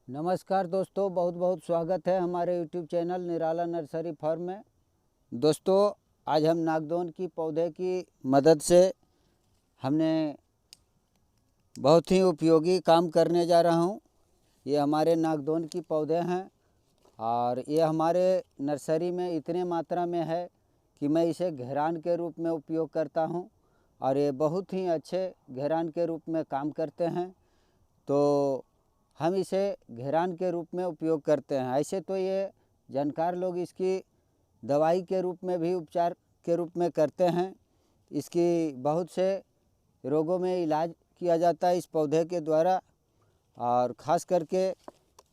नमस्कार दोस्तों, बहुत बहुत स्वागत है हमारे YouTube चैनल निराला नर्सरी फार्म में। दोस्तों, आज हम नागदोन की पौधे की मदद से हमने बहुत ही उपयोगी काम करने जा रहा हूं। ये हमारे नागदोन की पौधे हैं और ये हमारे नर्सरी में इतने मात्रा में है कि मैं इसे घेरान के रूप में उपयोग करता हूं और ये बहुत ही अच्छे घेरान के रूप में काम करते हैं। तो हम इसे घेरान के रूप में उपयोग करते हैं। ऐसे तो ये जानकार लोग इसकी दवाई के रूप में भी उपचार के रूप में करते हैं। इसकी बहुत से रोगों में इलाज किया जाता है इस पौधे के द्वारा। और ख़ास करके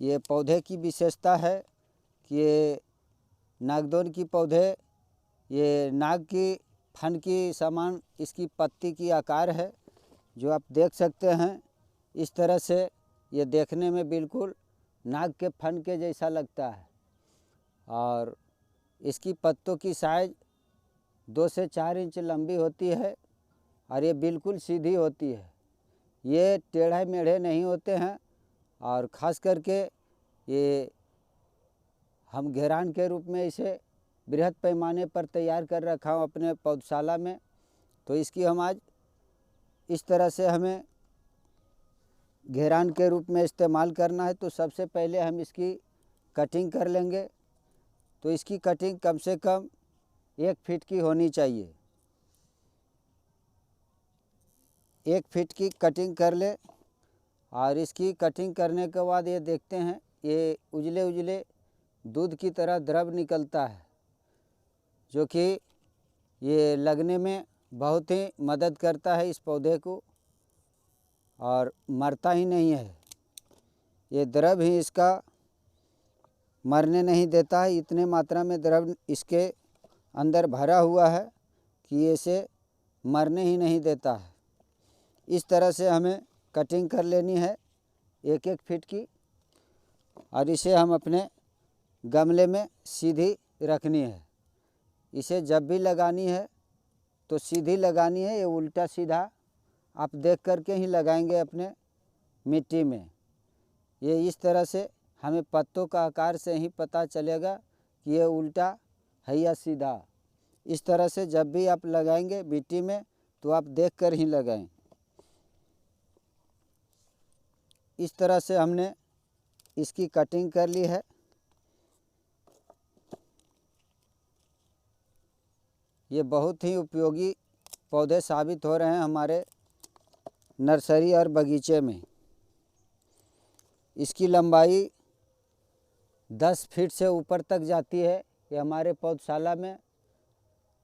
ये पौधे की विशेषता है कि ये नागदोन की पौधे, ये नाग की फन की समान इसकी पत्ती की आकार है, जो आप देख सकते हैं। इस तरह से ये देखने में बिल्कुल नाग के फन के जैसा लगता है और इसकी पत्तों की साइज 2 से 4 इंच लंबी होती है और ये बिल्कुल सीधी होती है। ये टेढ़े मेढ़े नहीं होते हैं और ख़ास करके ये हम घेरान के रूप में इसे बृहद पैमाने पर तैयार कर रखा हूँ अपने पौधशाला में। तो इसकी हम आज इस तरह से हमें घेरान के रूप में इस्तेमाल करना है। तो सबसे पहले हम इसकी कटिंग कर लेंगे। तो इसकी कटिंग कम से कम 1 फीट की होनी चाहिए। 1 फीट की कटिंग कर ले और इसकी कटिंग करने के बाद ये देखते हैं, ये उजले उजले दूध की तरह द्रव निकलता है, जो कि ये लगने में बहुत ही मदद करता है इस पौधे को और मरता ही नहीं है। ये द्रव ही इसका मरने नहीं देता है। इतने मात्रा में द्रव इसके अंदर भरा हुआ है कि इसे मरने ही नहीं देता है। इस तरह से हमें कटिंग कर लेनी है 1-1 फीट की और इसे हम अपने गमले में सीधी रखनी है। इसे जब भी लगानी है तो सीधी लगानी है, ये उल्टा सीधा आप देख करके ही लगाएंगे अपने मिट्टी में। ये इस तरह से हमें पत्तों का आकार से ही पता चलेगा कि ये उल्टा है या सीधा। इस तरह से जब भी आप लगाएंगे मिट्टी में तो आप देख कर ही लगाएं। इस तरह से हमने इसकी कटिंग कर ली है। ये बहुत ही उपयोगी पौधे साबित हो रहे हैं हमारे नर्सरी और बगीचे में। इसकी लंबाई 10 फीट से ऊपर तक जाती है। ये हमारे पौधशाला में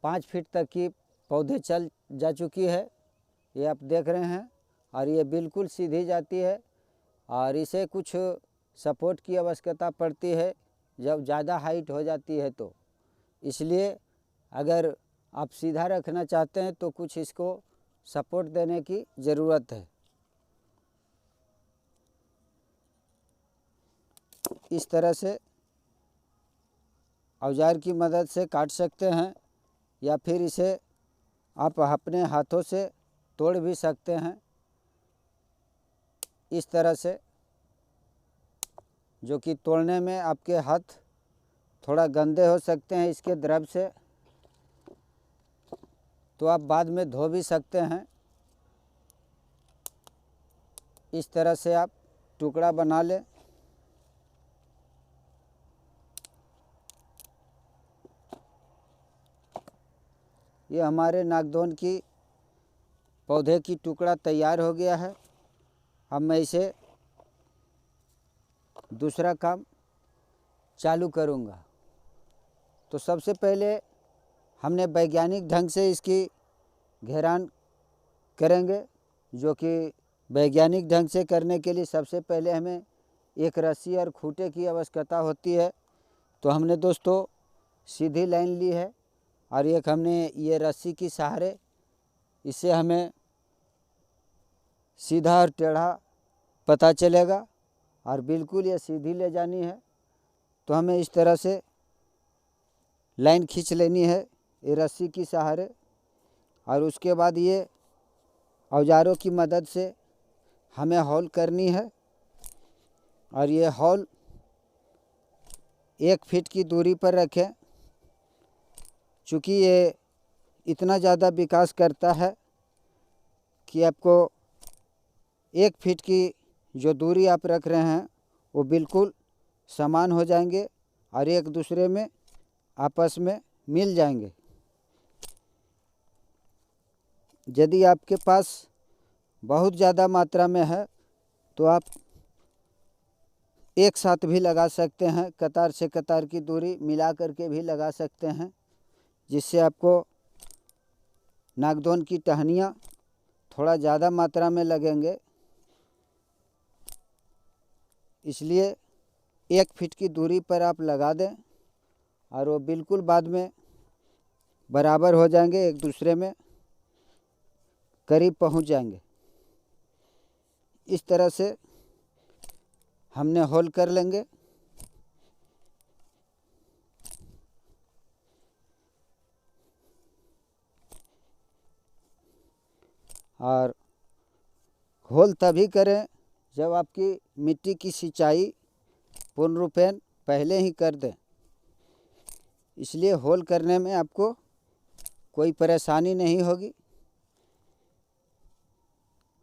5 फीट तक की पौधे चल जा चुकी है, ये आप देख रहे हैं। और ये बिल्कुल सीधी जाती है और इसे कुछ सपोर्ट की आवश्यकता पड़ती है जब ज़्यादा हाइट हो जाती है। तो इसलिए अगर आप सीधा रखना चाहते हैं तो कुछ इसको सपोर्ट देने की ज़रूरत है। इस तरह से औजार की मदद से काट सकते हैं या फिर इसे आप अपने हाथों से तोड़ भी सकते हैं। इस तरह से, जो कि तोड़ने में आपके हाथ थोड़ा गंदे हो सकते हैं इसके द्रव से, तो आप बाद में धो भी सकते हैं। इस तरह से आप टुकड़ा बना लें। ये हमारे नागदोन की पौधे की टुकड़ा तैयार हो गया है। अब मैं इसे दूसरा काम चालू करूँगा। तो सबसे पहले हमने वैज्ञानिक ढंग से इसकी घेरान करेंगे, जो कि वैज्ञानिक ढंग से करने के लिए सबसे पहले हमें एक रस्सी और खूंटे की आवश्यकता होती है। तो हमने दोस्तों सीधी लाइन ली है और एक हमने ये रस्सी की सहारे इससे हमें सीधा और टेढ़ा पता चलेगा और बिल्कुल ये सीधी ले जानी है। तो हमें इस तरह से लाइन खींच लेनी है ये रस्सी की सहारे और उसके बाद ये औजारों की मदद से हमें हॉल करनी है और ये हॉल 1 फीट की दूरी पर रखें। चूँकि ये इतना ज़्यादा विकास करता है कि आपको 1 फीट की जो दूरी आप रख रहे हैं वो बिल्कुल समान हो जाएंगे और एक दूसरे में आपस में मिल जाएंगे। यदि आपके पास बहुत ज़्यादा मात्रा में है तो आप एक साथ भी लगा सकते हैं, कतार से कतार की दूरी मिला करके भी लगा सकते हैं, जिससे आपको नागदोन की टहनियाँ थोड़ा ज़्यादा मात्रा में लगेंगे। इसलिए 1 फीट की दूरी पर आप लगा दें और वो बिल्कुल बाद में बराबर हो जाएंगे, एक दूसरे में करीब पहुंच जाएंगे। इस तरह से हमने होल कर लेंगे। और होल तभी करें जब आपकी मिट्टी की सिंचाई पूर्ण रूपेण पहले ही कर दें। इसलिए होल करने में आपको कोई परेशानी नहीं होगी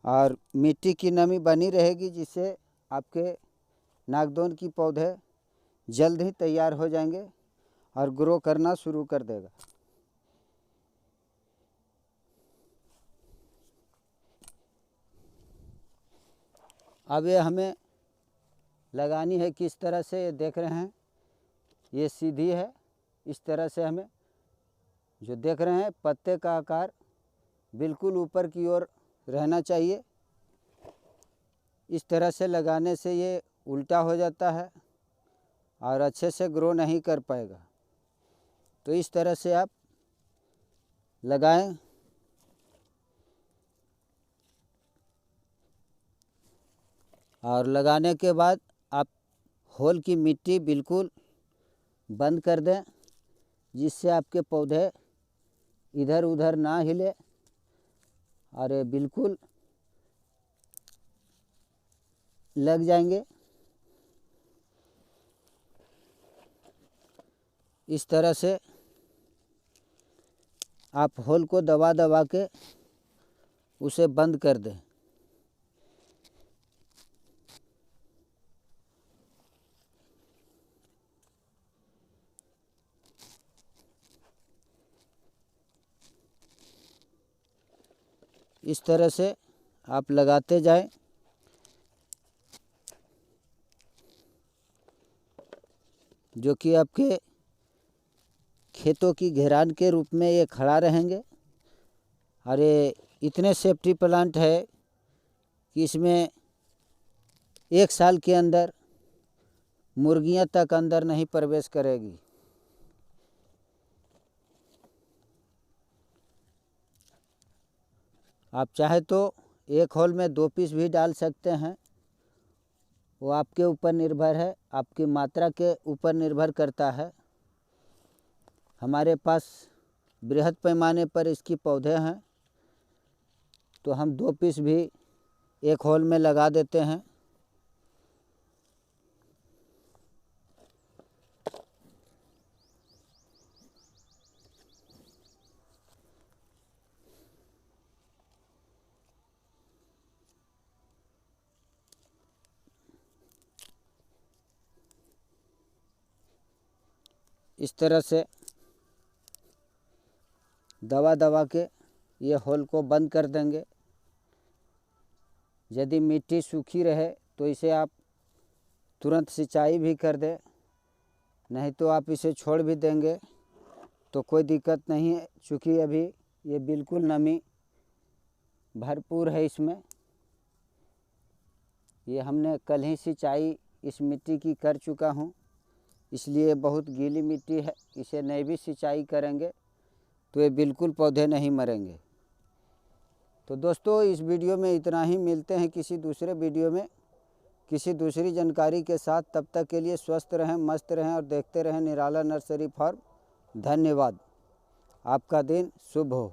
और मिट्टी की नमी बनी रहेगी, जिससे आपके नागदोन की पौधे जल्द ही तैयार हो जाएंगे और ग्रो करना शुरू कर देगा। अब ये हमें लगानी है किस तरह से, ये देख रहे हैं ये सीधी है। इस तरह से हमें जो देख रहे हैं पत्ते का आकार बिल्कुल ऊपर की ओर रहना चाहिए। इस तरह से लगाने से ये उल्टा हो जाता है और अच्छे से ग्रो नहीं कर पाएगा। तो इस तरह से आप लगाएं। और लगाने के बाद आप होल की मिट्टी बिल्कुल बंद कर दें, जिससे आपके पौधे इधर उधर ना हिले और ये बिल्कुल लग जाएंगे। इस तरह से आप होल को दबा दबा के उसे बंद कर दें। इस तरह से आप लगाते जाएं। जो कि आपके खेतों की घेरान के रूप में ये खड़ा रहेंगे। और ये इतने सेफ्टी प्लांट है कि इसमें 1 साल के अंदर मुर्गियां तक अंदर नहीं प्रवेश करेगी। आप चाहे तो एक होल में 2 पीस भी डाल सकते हैं, वो आपके ऊपर निर्भर है, आपकी मात्रा के ऊपर निर्भर करता है। हमारे पास बृहद पैमाने पर इसकी पौधे हैं तो हम 2 पीस भी एक होल में लगा देते हैं। इस तरह से दबा दबा के ये होल को बंद कर देंगे। यदि मिट्टी सूखी रहे तो इसे आप तुरंत सिंचाई भी कर दें, नहीं तो आप इसे छोड़ भी देंगे तो कोई दिक्कत नहीं है। चूँकि अभी ये बिल्कुल नमी भरपूर है इसमें। ये हमने कल ही सिंचाई इस मिट्टी की कर चुका हूँ, इसलिए बहुत गीली मिट्टी है। इसे नहीं भी सिंचाई करेंगे तो ये बिल्कुल पौधे नहीं मरेंगे। तो दोस्तों इस वीडियो में इतना ही। मिलते हैं किसी दूसरे वीडियो में किसी दूसरी जानकारी के साथ। तब तक के लिए स्वस्थ रहें, मस्त रहें और देखते रहें निराला नर्सरी फार्म। धन्यवाद। आपका दिन शुभ हो।